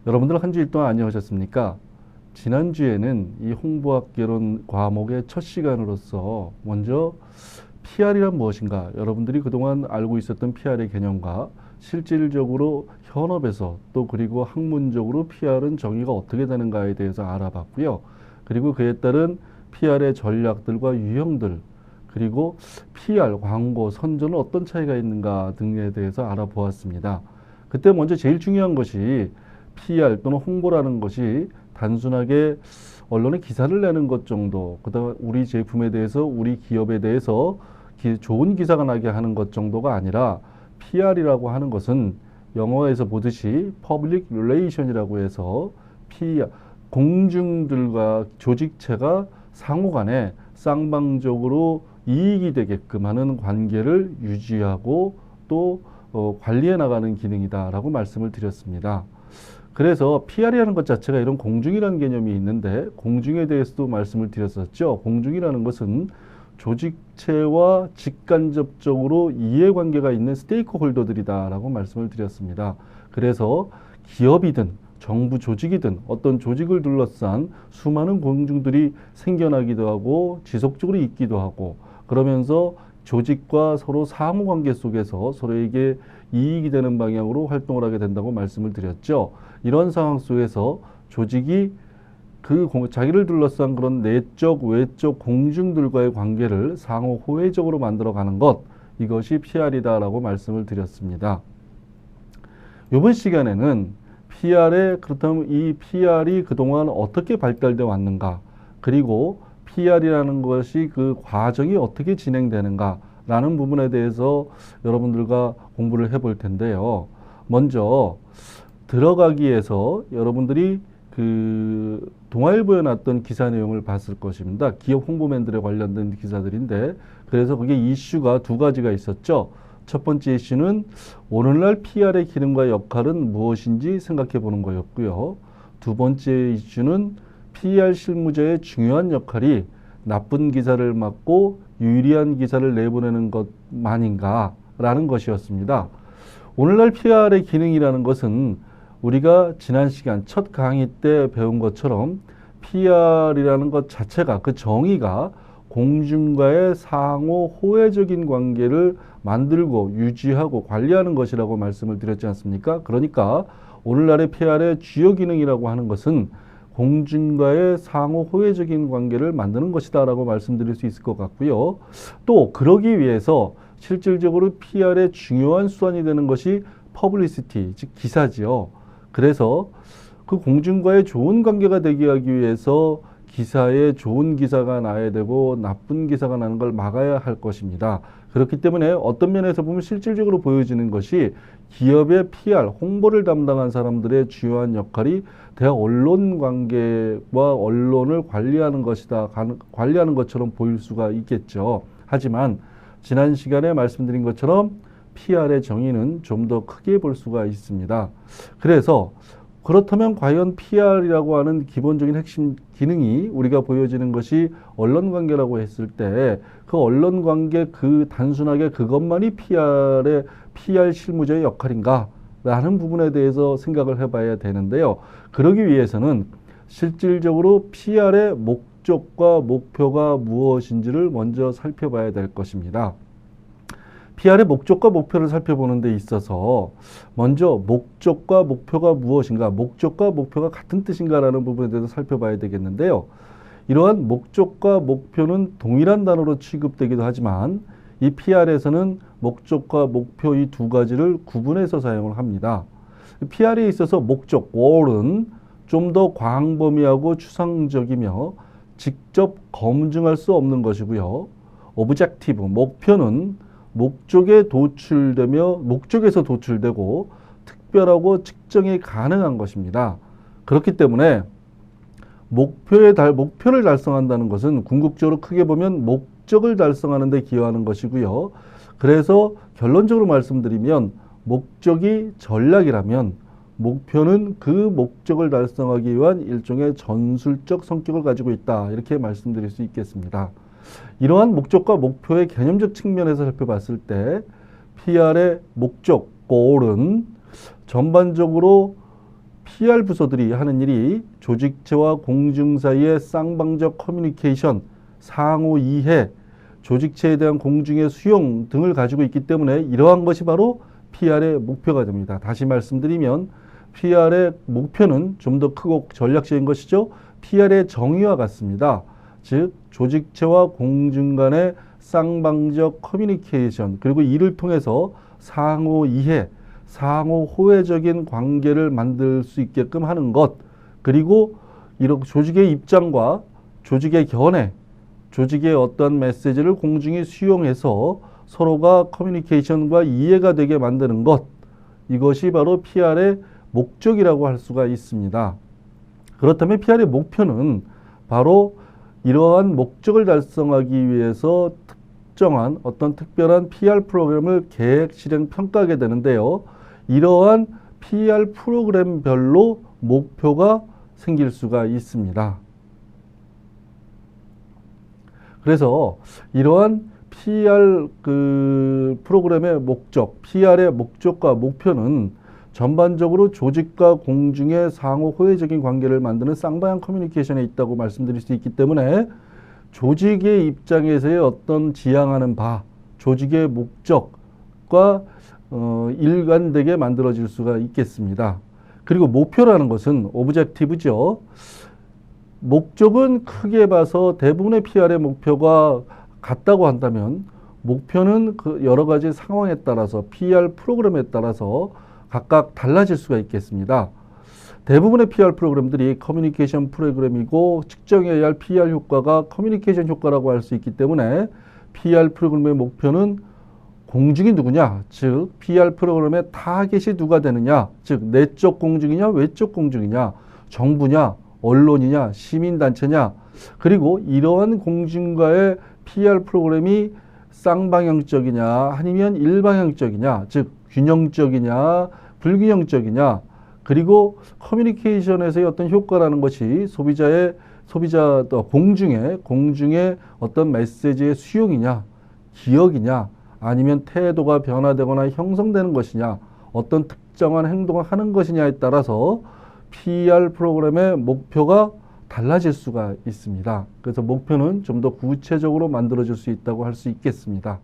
여러분들 한 주일 동안 안녕하셨습니까? 지난주에는 이 홍보학 개론 과목의 첫 시간으로서 먼저 PR이란 무엇인가, 여러분들이 그동안 알고 있었던 PR의 개념과 실질적으로 현업에서 또 그리고 학문적으로 PR은 정의가 어떻게 되는가에 대해서 알아봤고요. 그리고 그에 따른 PR의 전략들과 유형들, 그리고 PR, 광고, 선전은 어떤 차이가 있는가 등에 대해서 알아보았습니다. 그때 먼저 제일 중요한 것이 PR 또는 홍보라는 것이 단순하게 언론에 기사를 내는 것 정도, 그다음 우리 제품에 대해서, 우리 기업에 대해서 좋은 기사가 나게 하는 것 정도가 아니라 PR이라고 하는 것은 영어에서 보듯이 Public Relation이라고 해서 PR, 공중들과 조직체가 상호간에 쌍방적으로 이익이 되게끔 하는 관계를 유지하고 또 관리해 나가는 기능이다라고 말씀을 드렸습니다. 그래서 PR이라는 것 자체가 이런 공중이라는 개념이 있는데, 공중에 대해서도 말씀을 드렸었죠. 공중이라는 것은 조직체와 직간접적으로 이해관계가 있는 스테이크홀더들이다라고 말씀을 드렸습니다. 그래서 기업이든 정부 조직이든 어떤 조직을 둘러싼 수많은 공중들이 생겨나기도 하고 지속적으로 있기도 하고, 그러면서 조직과 서로 상호관계 속에서 서로에게 이익이 되는 방향으로 활동을 하게 된다고 말씀을 드렸죠. 이런 상황 속에서 조직이 자기를 둘러싼 그런 내적, 외적 공중들과의 관계를 상호 호혜적으로 만들어가는 것, 이것이 PR이다라고 말씀을 드렸습니다. 이번 시간에는 그렇다면 이 PR이 그동안 어떻게 발달되어 왔는가, 그리고 PR이라는 것이 그 과정이 어떻게 진행되는가 라는 부분에 대해서 여러분들과 공부를 해볼 텐데요. 먼저 들어가기 위해서 여러분들이 동아일보에 났던 기사 내용을 봤을 것입니다. 기업 홍보맨들에 관련된 기사들인데, 그래서 그게 이슈가 두 가지가 있었죠. 첫 번째 이슈는 오늘날 PR의 기능과 역할은 무엇인지 생각해 보는 거였고요. 두 번째 이슈는 PR 실무자의 중요한 역할이 나쁜 기사를 막고 유리한 기사를 내보내는 것만인가라는 것이었습니다. 오늘날 PR의 기능이라는 것은 우리가 지난 시간 첫 강의 때 배운 것처럼 PR이라는 것 자체가, 그 정의가 공중과의 상호 호혜적인 관계를 만들고 유지하고 관리하는 것이라고 말씀을 드렸지 않습니까? 그러니까 오늘날의 PR의 주요 기능이라고 하는 것은 공중과의 상호 호혜적인 관계를 만드는 것이다라고 말씀드릴 수 있을 것 같고요. 또 그러기 위해서 실질적으로 PR의 중요한 수단이 되는 것이 퍼블리시티, 즉 기사지요. 그래서 그 공중과의 좋은 관계가 되게 하기 위해서 기사에 좋은 기사가 나야 되고 나쁜 기사가 나는 걸 막아야 할 것입니다. 그렇기 때문에 어떤 면에서 보면 실질적으로 보여지는 것이 기업의 PR, 홍보를 담당한 사람들의 주요한 역할이 대학 언론 관계와 언론을 관리하는 것이다, 관리하는 것처럼 보일 수가 있겠죠. 하지만 지난 시간에 말씀드린 것처럼 PR의 정의는 좀 더 크게 볼 수가 있습니다. 그래서 그렇다면 과연 PR이라고 하는 기본적인 핵심 기능이 우리가 보여지는 것이 언론 관계라고 했을 때, 그 언론 관계 단순하게 그것만이 PR 실무자의 역할인가? 라는 부분에 대해서 생각을 해봐야 되는데요. 그러기 위해서는 실질적으로 PR의 목적과 목표가 무엇인지를 먼저 살펴봐야 될 것입니다. PR의 목적과 목표를 살펴보는 데 있어서 먼저 목적과 목표가 무엇인가, 목적과 목표가 같은 뜻인가라는 부분에 대해서 살펴봐야 되겠는데요. 이러한 목적과 목표는 동일한 단어로 취급되기도 하지만 이 PR에서는 목적과 목표 이 두 가지를 구분해서 사용을 합니다. PR에 있어서 목적, goal은 좀 더 광범위하고 추상적이며 직접 검증할 수 없는 것이고요. objective, 목표는 목적에서 도출되고 특별하고 측정이 가능한 것입니다. 그렇기 때문에 목표를 달성한다는 것은 궁극적으로 크게 보면 목적을 달성하는 데 기여하는 것이고요. 그래서 결론적으로 말씀드리면 목적이 전략이라면 목표는 그 목적을 달성하기 위한 일종의 전술적 성격을 가지고 있다, 이렇게 말씀드릴 수 있겠습니다. 이러한 목적과 목표의 개념적 측면에서 살펴봤을 때 PR의 목적, goal은 전반적으로 PR 부서들이 하는 일이 조직체와 공중 사이의 쌍방적 커뮤니케이션, 상호 이해, 조직체에 대한 공중의 수용 등을 가지고 있기 때문에 이러한 것이 바로 PR의 목표가 됩니다. 다시 말씀드리면 PR의 목표는 좀 더 크고 전략적인 것이죠. PR의 정의와 같습니다. 즉 조직체와 공중 간의 쌍방적 커뮤니케이션, 그리고 이를 통해서 상호 이해, 상호 호혜적인 관계를 만들 수 있게끔 하는 것, 그리고 이런 조직의 입장과 조직의 견해, 조직의 어떤 메시지를 공중이 수용해서 서로가 커뮤니케이션과 이해가 되게 만드는 것, 이것이 바로 PR의 목적이라고 할 수가 있습니다. 그렇다면 PR의 목표는 바로 이러한 목적을 달성하기 위해서 특정한 어떤 특별한 PR 프로그램을 계획, 실행, 평가하게 되는데요. 이러한 PR 프로그램별로 목표가 생길 수가 있습니다. 그래서 이러한 PR 프로그램의 목적, PR의 목적과 목표는 전반적으로 조직과 공중의 상호 호혜적인 관계를 만드는 쌍방향 커뮤니케이션에 있다고 말씀드릴 수 있기 때문에 조직의 입장에서의 어떤 지향하는 바, 조직의 목적과 일관되게 만들어질 수가 있겠습니다. 그리고 목표라는 것은 오브젝티브죠. 목적은 크게 봐서 대부분의 PR의 목표가 같다고 한다면 목표는 그 여러 가지 상황에 따라서 PR 프로그램에 따라서 각각 달라질 수가 있겠습니다. 대부분의 PR 프로그램들이 커뮤니케이션 프로그램이고 측정해야 할 PR 효과가 커뮤니케이션 효과라고 할 수 있기 때문에 PR 프로그램의 목표는 공중이 누구냐, 즉 PR 프로그램의 타겟이 누가 되느냐, 즉 내적 공중이냐 외적 공중이냐, 정부냐 언론이냐 시민단체냐, 그리고 이러한 공중과의 PR 프로그램이 쌍방향적이냐 아니면 일방향적이냐, 즉 균형적이냐 불균형적이냐, 그리고 커뮤니케이션에서의 어떤 효과라는 것이 소비자 공중의 어떤 메시지의 수용이냐, 기억이냐, 아니면 태도가 변화되거나 형성되는 것이냐, 어떤 특정한 행동을 하는 것이냐에 따라서 PR 프로그램의 목표가 달라질 수가 있습니다. 그래서 목표는 좀 더 구체적으로 만들어질 수 있다고 할 수 있겠습니다.